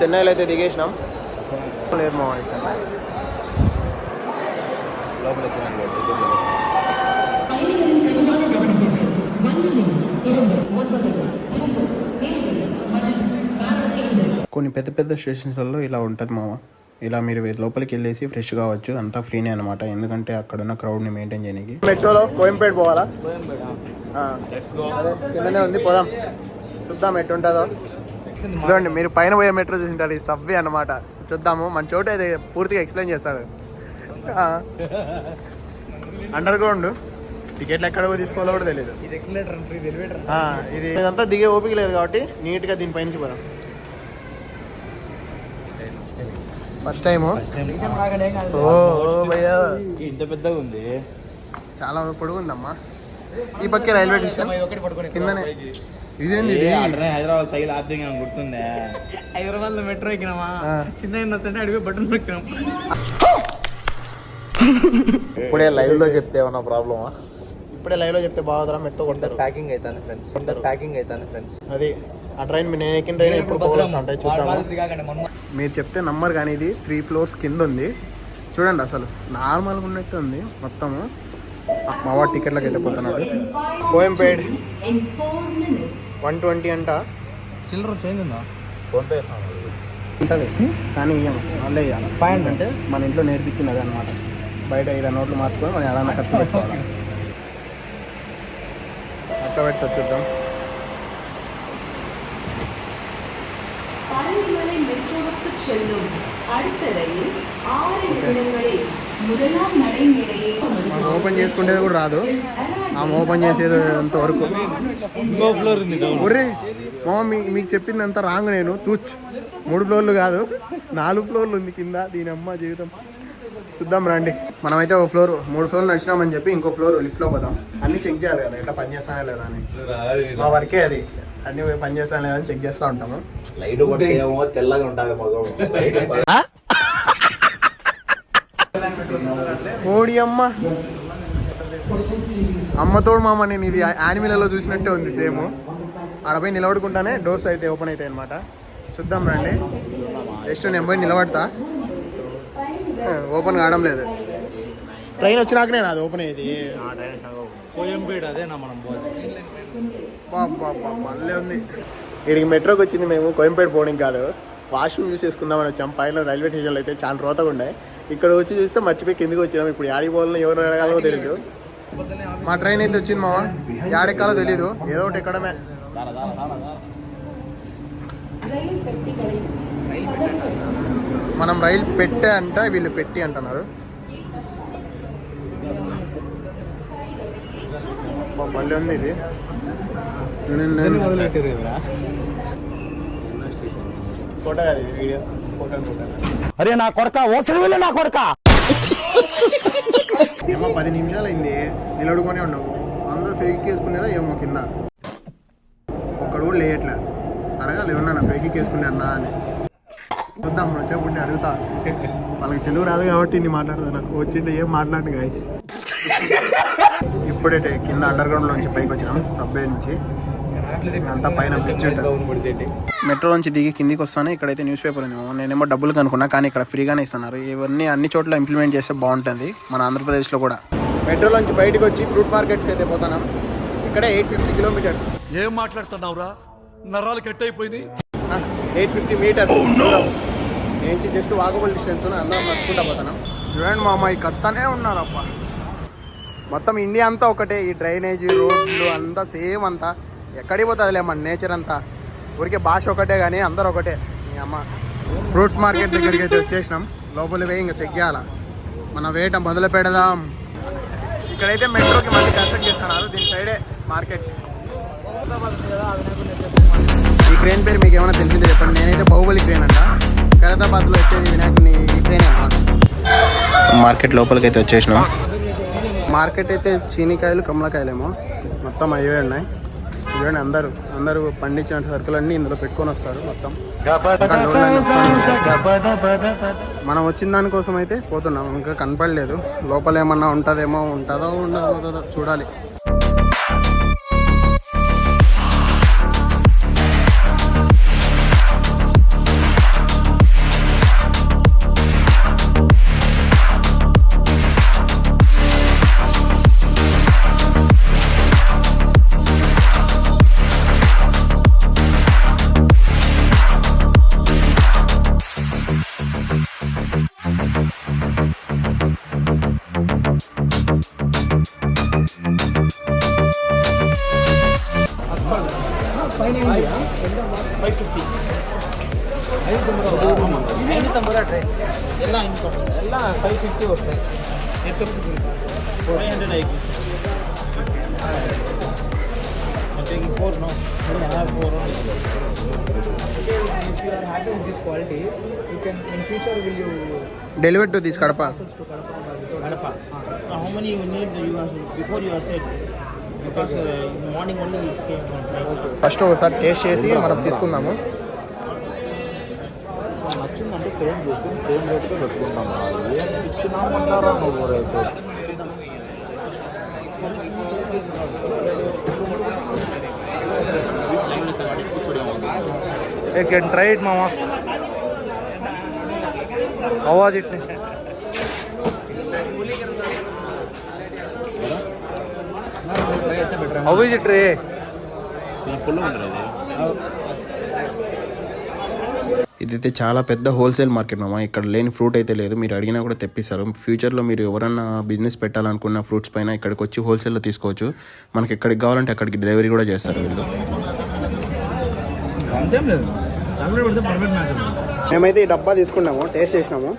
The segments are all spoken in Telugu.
చెన్నైలో అయితే దిగేసినాం. లేదు మా చెన్నై కొన్ని పెద్ద పెద్ద స్టేషన్స్లలో ఇలా ఉంటుంది మామ. ఇలా మీరు లోపలికి వెళ్ళేసి ఫ్రెష్ కావచ్చు, అంతా ఫ్రీనే అనమాట. ఎందుకంటే అక్కడ ఉన్న క్రౌడ్ని మెయింటైన్ చేయడానికి. మెట్రోలో కోయంపేట పోవాలా? అదే కిందనే ఉంది, పోదాం చూద్దాం ఎట్టుంటుందో. చూడండి మీరు పైన పోయే మెట్రో చూసింటారు, ఈ సబ్వే అనమాట. చూద్దాము, మన చోట అయితే పూర్తిగా ఎక్స్ప్లెయిన్ చేస్తాడు. అండర్ గ్రౌండ్ టికెట్లు ఎక్కడ తీసుకోవాలో కూడా తెలియదు. ఇది ఇదంతా దిగే ఓపిక లేదు కాబట్టి నీట్గా దీనిపై నుంచి పోదాం. ఫస్ట్ టైం భయ్యా, ఇంత పెద్దగా ఉంది, చాలా పొడుగు ఉందమ్మా. ఈ పక్కే రైల్వే స్టేషన్ కిందనే. ఇదేంది ఇది? హైదరాబాద్ తగిలి ఆర్థిక గుర్తుండే. హైదరాబాద్ లో మెట్రో ఎక్కినామా, చిన్న అడిగి బటన్ నొక్కినాం. ఇప్పుడే లైవ్ లో చెప్తే ఏమన్నా ప్రాబ్లమా? ఇప్పుడే లైవ్ లో చెప్తే బాగుందా? మెట్రో కొడతారు. ప్యాకింగ్ అవుతాను ఫ్రెండ్స్. అది ఆ ట్రైన్ నేను ఎక్కిన ట్రైన్ ఎప్పుడు పోగొస్తా ఉంటాయి, చూద్దాము. మీరు చెప్తే నమ్మరు కానీ ఇది 3 floors కింద ఉంది. చూడండి అసలు నార్మల్గా ఉన్నట్టు ఉంది మొత్తము. మా వాడు టికెట్లకు అయితే పోతున్నాడు. కోయంపేడ్ 120 అంట. చిల్లర చేంజ్ ఉందా? ఫోన్పే ఉంటుంది కానీ ఇయ్యము, వాళ్ళే ఇవ్వాలి. 500 అంటే మన ఇంట్లో నేర్పించింది అది అనమాట. బయట ఇలా నోట్లు మార్చుకొని మనం ఎడన్నా ఖర్చు పెట్టుకోవాలి. అక్క పెట్టి వచ్చేద్దాం. మనం ఓపెన్ చేసుకునేది కూడా రాదు, ఆమె ఓపెన్ చేసేది అంతవరకు. ఒరే మామ, మీకు చెప్పింది అంతా రాంగ్. నేను 3 ఫ్లోర్లు కాదు 4 ఫ్లోర్లు ఉంది కింద. దీని అమ్మ జీవితం. చూద్దాం రండి. మనమైతే ఒక ఫ్లోర్ 3 ఫ్లోర్లు నడిచినామని చెప్పి ఇంకో ఫ్లోర్ లిఫ్ట్లో పోదాం. అన్నీ చెక్ చేయాలి కదా, ఎట్లా పని చేస్తానే లేదా అని. మా వర్కే అది, అన్ని పని చేస్తాను లేదని చెక్ చేస్తూ ఉంటాము. లైట్ తెల్లగా ఉంటుంది ఓడి అమ్మ. అమ్మతోడు మామ, నేను ఇది యానిమేలలో చూసినట్టే ఉంది సేమ్. ఆడపోయి నిలబడుకుంటానే డోర్స్ అయితే ఓపెన్ అవుతాయి అనమాట. చూద్దాం రండి. జస్ట్ నేను పోయి నిలబడతా, ఓపెన్ కావడం లేదు. ట్రైన్ వచ్చినాకనే అది ఓపెన్ అయ్యేది. భలే ఉంది. ఇక్కడికి మెట్రోకి వచ్చింది మేము, కోయంపేట పోవడానికి కాదు, వాష్రూమ్ యూస్ చేసుకుందామని వచ్చాం. పైన రైల్వే స్టేషన్లో అయితే చాలా రోతగా ఉన్నాయి. ఇక్కడ వచ్చి చూస్తే మర్చిపోయి కిందికి వచ్చినాం. ఇప్పుడు యాడికి పోవాలని ఎవరు అడగాలో తెలియదు. మా ట్రైన్ అయితే వచ్చింది మావా, యాడెక్కాలో తెలీదు, ఏదో ఒకటి ఎక్కడమే. మనం రైలు పెట్టే అంట, వీళ్ళు పెట్టి అంటున్నారు. మళ్ళీ ఉంది ఇది. ఫోటో కాదు ఇది, వీడియో. ఫోటో అరే నా కొడక, ఓసరి నా కొడక. ఏమో 10 నిమిషాలు అయింది నిలబడుకొని ఉన్నాము. అందరూ ఫేక్ వేసుకున్నారా ఏమో కింద. ఒక్కడు కూడా లేయట్లే. అడగాలి ఏమన్నా ఫేక్ వేసుకున్నారన్నా అని. చూద్దాం, వచ్చేపుంటే అడుగుతా. వాళ్ళకి తెలుగు రాదు కాబట్టి ఇన్ని మాట్లాడదు. నాకు వచ్చింటే ఏం మాట్లాడు గాయస్. ఇప్పుడే కింద అండర్ గ్రౌండ్ నుంచి పైకి వచ్చినాం, సబ్వే నుంచి. అంతా పైన మెట్రో నుంచి దిగి కిందికి వస్తానే ఇక్కడైతే న్యూస్ పేపర్ ఉంది. నేనేమో డబ్బులు కనుక్కున్నా, కానీ ఇక్కడ ఫ్రీగానే ఇస్తున్నారు. ఇవన్నీ అన్ని చోట్ల ఇంప్లిమెంట్ చేస్తే బాగుంటుంది మన ఆంధ్రప్రదేశ్లో కూడా. మెట్రో నుంచి బయటకు వచ్చి ఫ్రూట్ మార్కెట్కి అయితే పోతున్నాం. ఇక్కడ 850 kilometers. ఏం మాట్లాడుతున్నావురా, నరాలు కట్ అయిపోయింది. 850 meters నుంచి జస్ట్ వాకబుల్ డిస్టెన్స్. అందరం నడుచుకుంటా పోతున్నాం. చూడండి మా అమ్మాయి కడతానే ఉన్నారు అబ్బా. మొత్తం ఇండియా అంతా ఒకటే, ఈ డ్రైనేజీ రోడ్లు అంతా సేమ్. అంతా ఎక్కడికి పోతుందిలే మన నేచర్ అంతా. ఊరికే భాష ఒకటే కానీ అందరు ఒకటే. మీ అమ్మ ఫ్రూట్స్ మార్కెట్ దగ్గరికి అయితే వచ్చేసినాం. లోపలి పోయి ఇంకా చెక్ చేయాలా, మన వేట మొదలు పెడదాం. ఇక్కడైతే మెట్రోకి మళ్ళీ కన్స్ట్రక్ట్ చేస్తున్నారు, దీని సైడే మార్కెట్. ఈ క్రేన్ పేరు మీకు ఏమైనా తెలిసిందో చెప్పండి. నేనైతే బాహుబలి క్రేన్ అంట. ఖైరతాబాద్లో వచ్చేది వినాయకుని ఈ క్రేన్ అనమాట. మార్కెట్ లోపలికి అయితే వచ్చేసినాం. మార్కెట్ అయితే చీనికాయలు కమలకాయలేమో మొత్తం అవే ఉన్నాయి. చూడండి అందరూ పండించిన సరుకులన్నీ ఇందులో పెట్టుకొని వస్తారు. మొత్తం మనం వచ్చిన దానికోసం అయితే పోతున్నాం. ఇంకా కనపడలేదు, లోపల ఏమన్నా ఉంటుందేమో, ఉంటుందో ఉండదో చూడాలి. ಐನೂರ ಟ್ರೈ ಎಲ್ಲ 550 ಹೋಗ್ತದೆ 500 ಆಯ್ತು taking 4 now. I have 4 only. If you are happy with this quality, you can in future will you deliver to this Kadapa. parcels to Kadapa. How many you need? You have before you have said because in the morning only this came from flight. First ఒకసారి టేస్ట్ చేసి మనం తీసుకుందాము. నచ్చిందంటే పేమెంట్ చేసుకుని సేమ్ రేట్గా పెట్టుకుంటాము. ఏం ఇచ్చినామన్నారా నువ్వు rate? You can try it, mama. How was it? How is it, Ray? ఇదైతే చాలా పెద్ద హోల్సేల్ మార్కెట్ మామ. ఇక్కడ లేని ఫ్రూట్ అయితే లేదు. మీరు అడిగినా కూడా తెప్పిస్తారు. ఫ్యూచర్లో మీరు ఎవరన్నా బిజినెస్ పెట్టాలనుకున్న ఫ్రూట్స్ పైన ఇక్కడికి వచ్చి హోల్సేల్లో తీసుకోవచ్చు. మనకి ఎక్కడికి కావాలంటే అక్కడికి డెలివరీ కూడా చేస్తారు వీళ్ళు. మేమైతే ఈ డబ్బా తీసుకున్నాము, టేస్ట్ చేసినాము.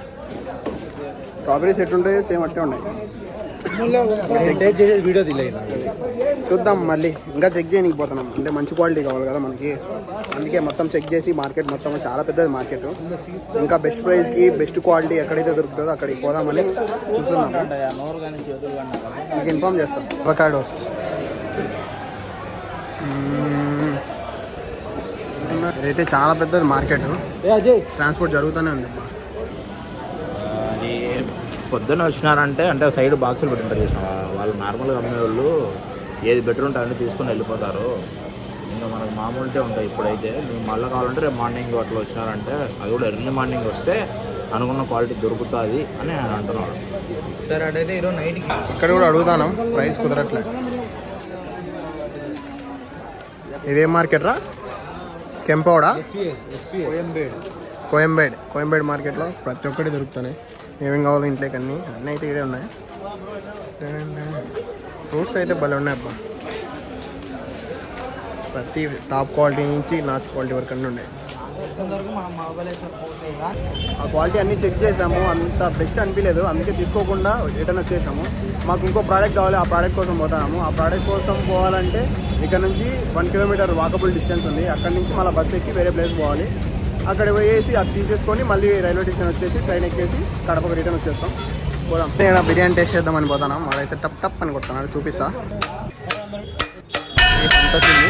స్ట్రాబెరీస్ ఎట్లుంటాయి సేమ్ అట్టే ఉన్నాయి. వీడియో తీయలేదు. చూద్దాం మళ్ళీ ఇంకా చెక్ చేయడానికి పోతున్నాం. అంటే మంచి క్వాలిటీ కావాలి కదా మనకి. అందుకే మొత్తం చెక్ చేసి మార్కెట్ మొత్తం చాలా పెద్దది మార్కెట్. ఇంకా బెస్ట్ ప్రైస్కి బెస్ట్ క్వాలిటీ ఎక్కడైతే దొరుకుతుందో అక్కడికి పోదామని చూస్తున్నాము. మీకు ఇన్ఫార్మ్ చేస్తాం. అవకాడోస్ ఇదైతే చాలా పెద్దది మార్కెట్. ట్రాన్స్పోర్ట్ జరుగుతూనే ఉంది. అది పొద్దున్న వచ్చినారంటే అంటే సైడ్ బాక్సులు పెట్టుంటారు చేసిన వాళ్ళు నార్మల్గా అమ్మేవాళ్ళు ఏది బెటర్ ఉంటే అన్నీ తీసుకొని వెళ్ళిపోతారు. ఇంకా మనకు మామూలుటే ఉంటాయి. ఇప్పుడైతే మీకు మళ్ళీ కావాలంటే రేపు మార్నింగ్ అట్లా వచ్చినారంటే అది కూడా ఎర్లీ మార్నింగ్ వస్తే అనుకున్న క్వాలిటీ దొరుకుతుంది అని ఆయన అంటున్నాడు. సార్ అదైతే ఈరోజు నైట్కి ఇక్కడ కూడా అడుగుతాను, ప్రైస్ కుదరట్లే. ఇదేం మార్కెట్ రా? కెంపౌడా? కోయంబేడ్ మార్కెట్లో ప్రతి ఒక్కటి దొరుకుతున్నాయి. ఏమేమి కావాలో ఇంట్లోకి అన్నీ అయితే ఇక్కడే ఉన్నాయి. ఫ్రూట్స్ అయితే భలే ఉన్నాయి అబ్బా. ప్రతి టాప్ క్వాలిటీ నుంచి లాస్ట్ క్వాలిటీ వరకు అన్నీ ఉన్నాయి. ఆ క్వాలిటీ అన్నీ చెక్ చేసాము, అంత బెస్ట్ అనిపించలేదు. అందుకే తీసుకోకుండా రిటర్న్ వచ్చేసాము. మాకు ఇంకో ప్రోడక్ట్ కావాలి, ఆ ప్రోడక్ట్ కోసం పోతాము. ఆ ప్రోడక్ట్ కోసం పోవాలంటే ఇక్కడ నుంచి 1 కిలోమీటర్ వాకబుల్ డిస్టెన్స్ ఉంది. అక్కడి నుంచి మళ్ళీ బస్సు ఎక్కి వేరే ప్లేస్ పోవాలి. అక్కడ పోయేసి అది తీసేసుకొని మళ్ళీ రైల్వే స్టేషన్ వచ్చేసి ట్రైన్ ఎక్కేసి కడపకు రిటర్న్ వచ్చేస్తాం. పోదాం. నేను బిర్యానీ టేస్ట్ చేద్దామని పోతాను. వాడైతే టప్ టప్ అని కొడుతున్నాడు. చూపిస్తా. సంతోషింది.